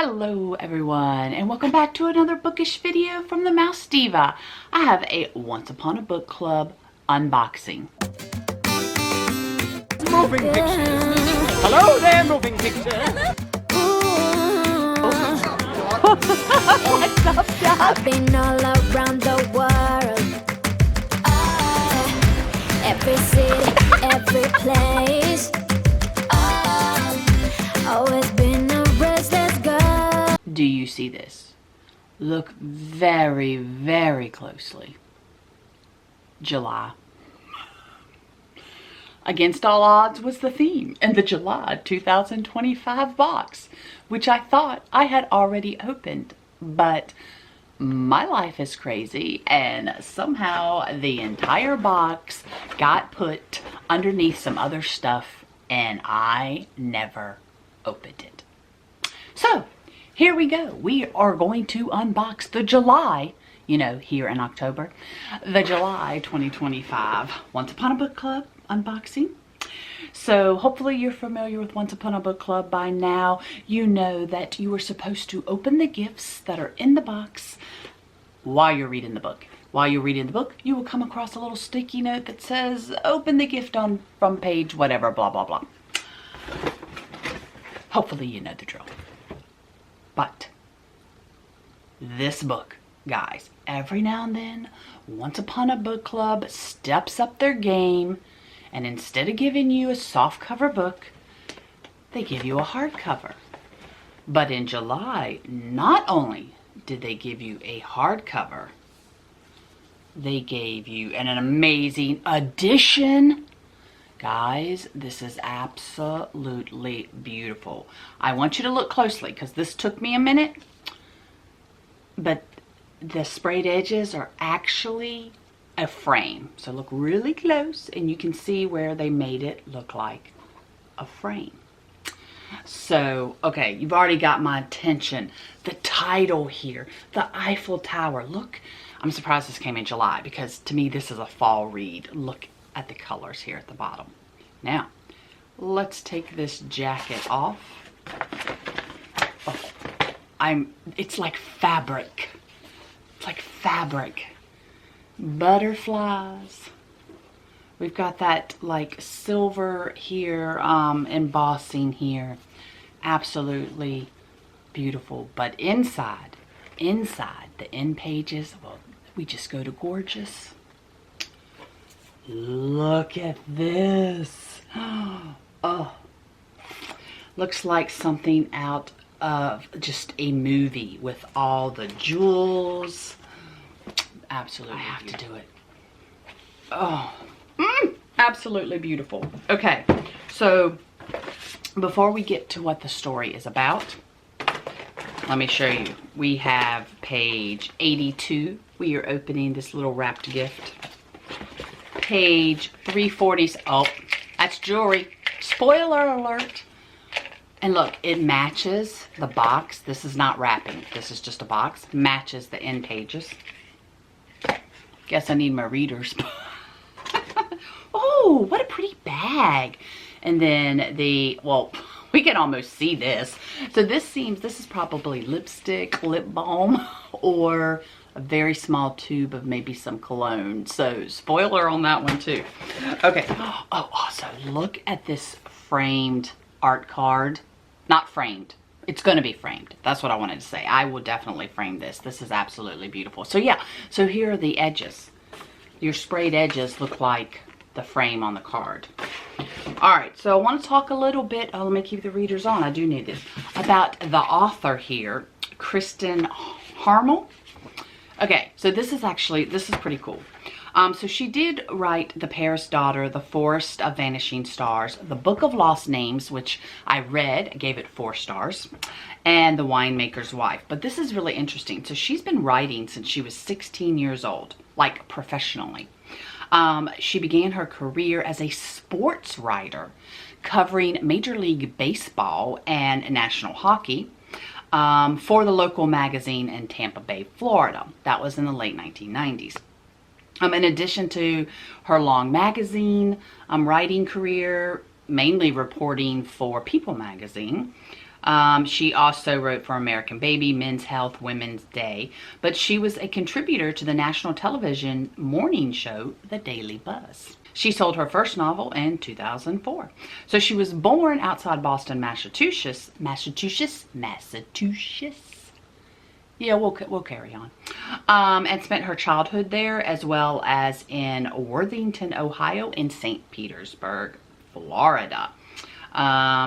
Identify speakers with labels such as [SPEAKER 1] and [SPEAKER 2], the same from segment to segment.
[SPEAKER 1] Hello everyone, and welcome back to another bookish video from the Mouse Diva. I have a Once Upon a Book Club unboxing.
[SPEAKER 2] Moving pictures. Hello there, moving pictures.
[SPEAKER 1] What's up, Dad?
[SPEAKER 3] I've been all around the world. Every city, every place. Always been a restless girl.
[SPEAKER 1] Do you see this? Look very, very closely. July. Against All Odds was the theme in the July 2025 box, which I thought I had already opened, but my life is crazy and somehow the entire box got put underneath some other stuff and I never opened it. So here we go. We are going to unbox the July, you know, here in October, the July 2025 Once Upon a Book Club unboxing. So hopefully you're familiar with Once Upon a Book Club by now. You know that you are supposed to open the gifts that are in the box while you're reading the book. While you're reading the book, you will come across a little sticky note that says, open the gift on from page whatever, blah, blah, blah. Hopefully you know the drill. But this book, guys, every now and then, Once Upon a Book Club steps up their game, and instead of giving you a softcover book, they give you a hardcover. But in July, not only did they give you a hardcover, they gave you an amazing edition. Guys, this is absolutely beautiful. I want you to look closely because this took me a minute, but the sprayed edges are actually a frame. So look really close and you can see where they made it look like a frame. So, okay, you've already got my attention. The title here, the Eiffel Tower. Look, I'm surprised this came in July because to me this is a fall read. Look at the colors here at the bottom. Now, let's take this jacket off. Oh, it's like fabric. It's like fabric. Butterflies. We've got that like silver here, embossing here. Absolutely beautiful. But inside the end pages, well, we just go to gorgeous. Look at this. Oh, looks like something out of just a movie with all the jewels. Absolutely, I have to do it. Oh, absolutely beautiful. Okay, so before we get to what the story is about, let me show you. We have page 82. We are opening this little wrapped gift. Page 340. Oh, that's jewelry. Spoiler alert. And look, it matches the box. This is not wrapping. This is just a box. Matches the end pages. Guess I need my readers. Oh, what a pretty bag. And then well, we can almost see this. So this is probably lipstick, lip balm, or a very small tube of maybe some cologne. So spoiler on that one too. Okay. Oh, also look at this framed art card. Not framed. It's going to be framed. That's what I wanted to say. I will definitely frame this. This is absolutely beautiful. So yeah, so here are the edges. Your sprayed edges look like the frame on the card. All right, so I want to talk a little bit, let me keep the readers on, I do need this, about the author here, Kristen Harmel. Okay, so this is pretty cool. So she did write The Paris Daughter, The Forest of Vanishing Stars, The Book of Lost Names, which I read, gave it 4 stars, and The Winemaker's Wife. But this is really interesting. So she's been writing since she was 16 years old, like professionally. She began her career as a sports writer, covering Major League Baseball and National Hockey for the local magazine in Tampa Bay, Florida. That was in the late 1990s. In addition to her long magazine writing career, mainly reporting for People magazine, She also wrote for American Baby, Men's Health, Women's Day, but she was a contributor to the national television morning show, The Daily Buzz. She sold her first novel in 2004. So she was born outside Boston, Massachusetts. Yeah, we'll carry on. And spent her childhood there, as well as in Worthington, Ohio, and St. Petersburg, Florida.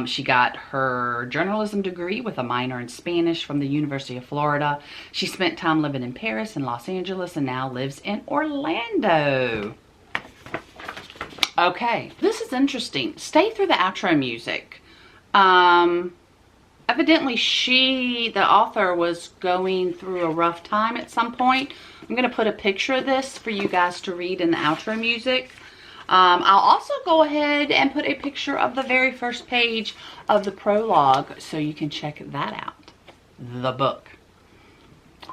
[SPEAKER 1] She got her journalism degree with a minor in Spanish from the University of Florida. She spent time living in Paris and Los Angeles and now lives in Orlando. Okay, this is interesting. Stay through the outro music. Evidently the author was going through a rough time at some point. I'm going to put a picture of this for you guys to read in the outro music. I'll also go ahead and put a picture of the very first page of the prologue so you can check that out. The book.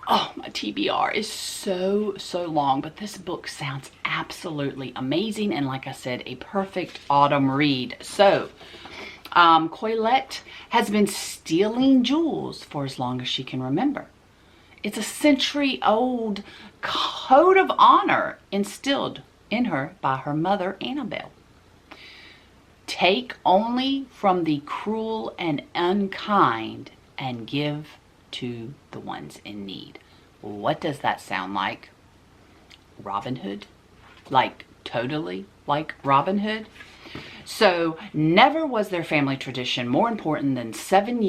[SPEAKER 1] Oh, my TBR is so long, but this book sounds absolutely amazing, and like I said, a perfect autumn read. So, Colette has been stealing jewels for as long as she can remember. It's a century-old code of honor instilled in her by her mother, Annabelle. Take only from the cruel and unkind and give to the ones in need. What does that sound like? Robin Hood? Like totally like Robin Hood? So never was their family tradition more important than 7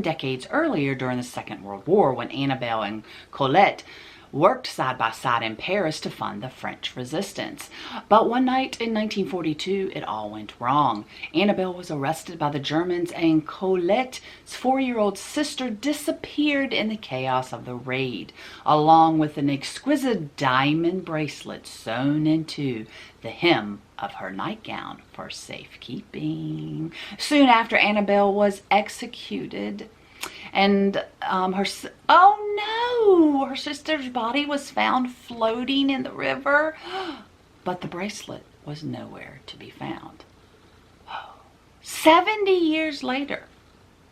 [SPEAKER 1] decades earlier during the Second World War, when Annabelle and Colette worked side by side in Paris to fund the French resistance. But one night in 1942, it all went wrong. Annabelle was arrested by the Germans, and Colette's 4-year-old sister disappeared in the chaos of the raid, along with an exquisite diamond bracelet sewn into the hem of her nightgown for safekeeping. Soon after, Annabelle was executed. And her sister's body was found floating in the river, but the bracelet was nowhere to be found. 70 years later,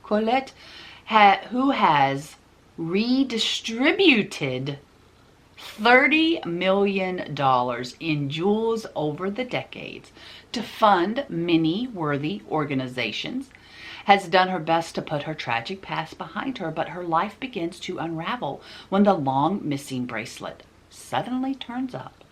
[SPEAKER 1] Colette, who has redistributed $30 million in jewels over the decades to fund many worthy organizations, has done her best to put her tragic past behind her, but her life begins to unravel when the long missing bracelet suddenly turns up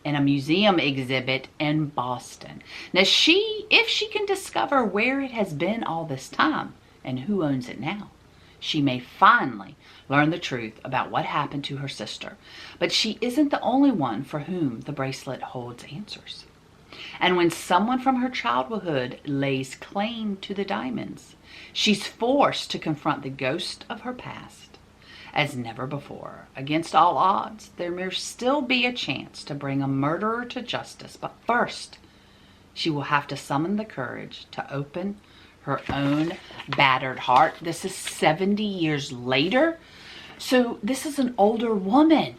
[SPEAKER 1] in a museum exhibit in Boston. Now, if she can discover where it has been all this time and who owns it now, she may finally learn the truth about what happened to her sister. But she isn't the only one for whom the bracelet holds answers. And when someone from her childhood lays claim to the diamonds, she's forced to confront the ghost of her past. As never before, against all odds, there may still be a chance to bring a murderer to justice. But first, she will have to summon the courage to open her own battered heart. This is 70 years later. So this is an older woman.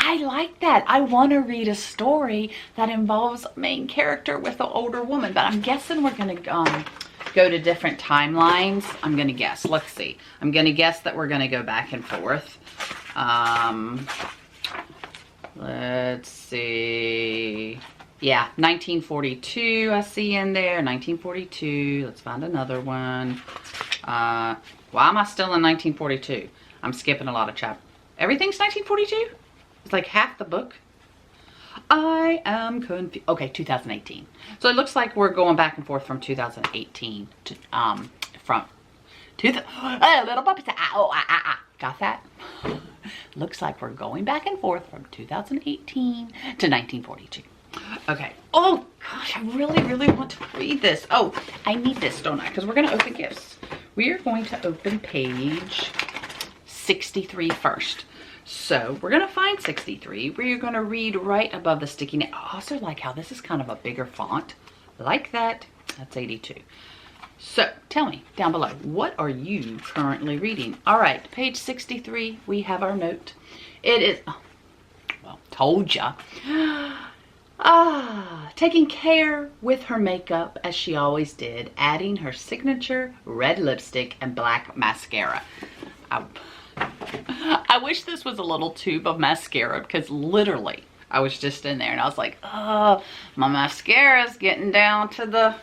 [SPEAKER 1] I like that. I want to read a story that involves a main character with an older woman, but I'm guessing we're going to go to different timelines. I'm going to guess. Let's see. I'm going to guess that we're going to go back and forth. Let's see. Yeah, 1942 I see in there. 1942. Let's find another one. Why am I still in 1942? I'm skipping a lot of chapters. Everything's 1942? It's like half the book. I am confused. Okay, 2018. So it looks like we're going back and forth from 2018 to got that? Looks like we're going back and forth from 2018 to 1942. Okay. Oh gosh, I really want to read this. Oh, I need this, don't I? Because we're going to open gifts. We are going to open page 63 first. So we're going to find 63. We're going to read right above the sticky note. I also like how this is kind of a bigger font. Like that. That's 82. So tell me down below, what are you currently reading? All right, page 63, we have our note. It is, oh, well, told ya. Taking care with her makeup as she always did, adding her signature red lipstick and black mascara. I wish this was a little tube of mascara because literally I was just in there and I was like, oh, my mascara is getting down to the,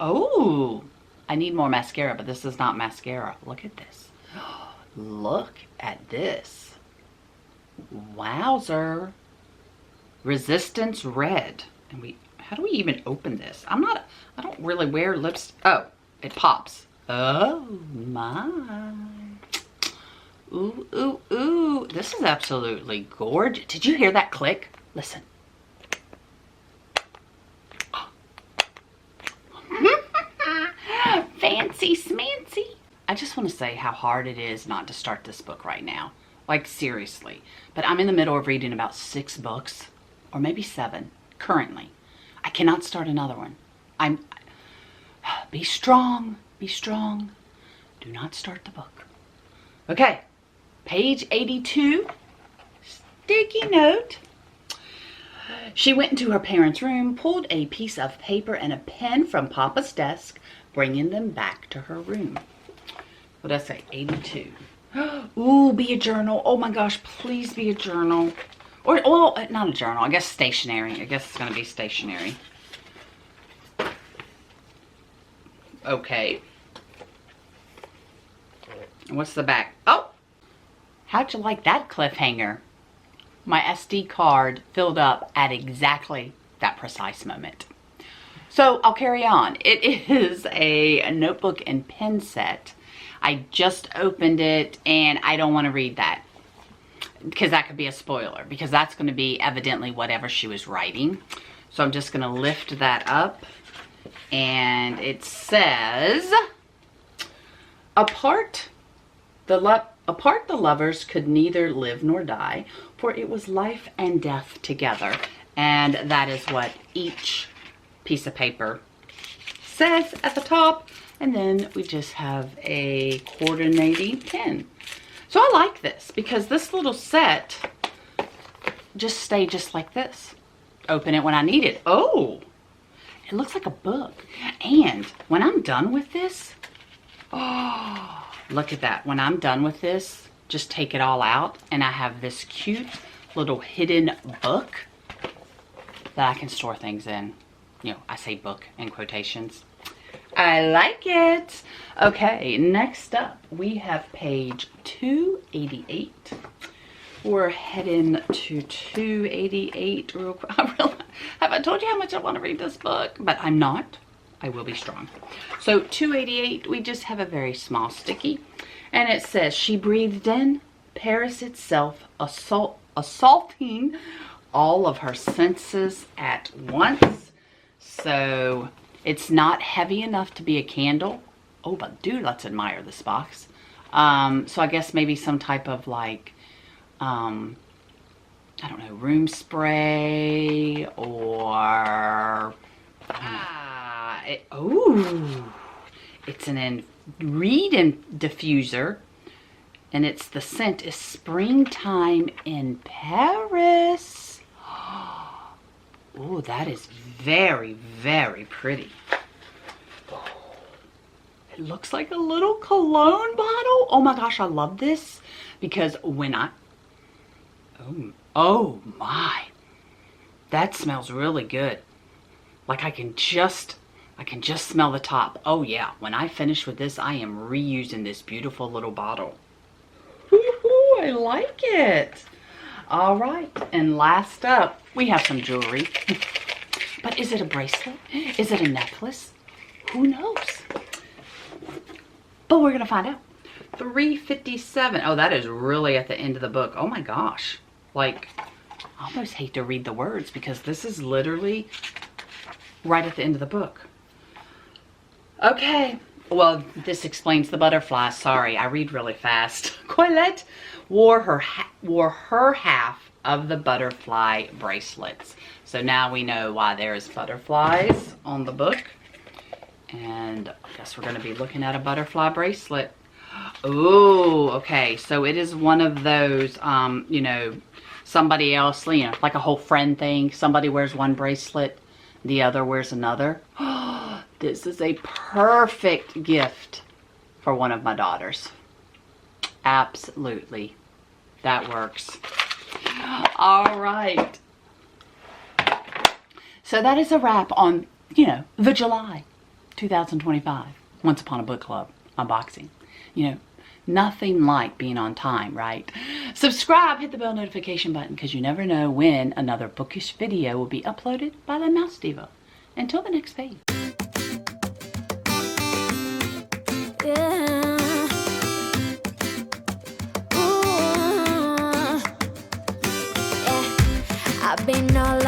[SPEAKER 1] oh, I need more mascara, but this is not mascara. Look at this. Look at this. Wowzer. Resistance red. And how do we even open this? I don't really wear lips. Oh, it pops. Oh my. Ooh, ooh, ooh. This is absolutely gorgeous. Did you hear that click? Listen. Fancy smancy. I just want to say how hard it is not to start this book right now. Like, seriously. But I'm in the middle of reading about 6 books, or maybe 7, currently. I cannot start another one. Be strong. Be strong. Do not start the book. Okay. Page 82. Sticky note. She went into her parents' room, pulled a piece of paper and a pen from Papa's desk, bringing them back to her room. What did I say? 82. Ooh, be a journal. Oh my gosh, please be a journal. Or, well, not a journal. I guess stationery. I guess it's going to be stationery. Okay. What's the back? Oh! How'd you like that cliffhanger? My SD card filled up at exactly that precise moment. So I'll carry on. It is a notebook and pen set. I just opened it and I don't want to read that because that could be a spoiler, because that's going to be evidently whatever she was writing. So I'm just going to lift that up and it says, apart the lovers could neither live nor die, for it was life and death together. And that is what each piece of paper says at the top. And then we just have a coordinating pin. So I like this because this little set just stay just like this. Open it when I need it. Oh, it looks like a book. And when I'm done with this, oh, look at that. When I'm done with this, just take it all out and I have this cute little hidden book that I can store things in. You know, I say book in quotations. I like it. Okay, next up we have page 288. We're heading to 288 real quick. Have I told you how much I want to read this book? But I'm not. I will be strong. So 288, we just have a very small sticky. And it says, she breathed in Paris itself, assaulting all of her senses at once. So it's not heavy enough to be a candle. Oh, but dude, let's admire this box. So I guess maybe some type of like, I don't know, room spray or, it's an reed diffuser. And it's, the scent is Springtime in Paris. Oh, that is very, very pretty. It looks like a little cologne bottle. Oh my gosh, I love this because when I, oh my, that smells really good. Like I can just smell the top. Oh yeah, when I finish with this, I am reusing this beautiful little bottle. Ooh, I like it. All right, and last up, we have some jewelry. But is it a bracelet? Is it a necklace? Who knows? But we're gonna find out. 357. Oh, that is really at the end of the book. Oh my gosh. Like, I almost hate to read the words because this is literally right at the end of the book. Okay. Well, this explains the butterfly. Sorry, I read really fast. Colette wore her half of the butterfly bracelets. So now we know why there's butterflies on the book. And I guess we're going to be looking at a butterfly bracelet. Oh, okay. So it is one of those, you know, somebody else, you know, like a whole friend thing. Somebody wears one bracelet, the other wears another. This is a perfect gift for one of my daughters. Absolutely. That works. All right. So that is a wrap on, you know, the July 2025 Once Upon a Book Club unboxing. You know, nothing like being on time, right? Subscribe, hit the bell notification button, because you never know when another bookish video will be uploaded by the Mouse Diva. Until the next page.
[SPEAKER 3] Yeah. Ooh. Yeah. I've been all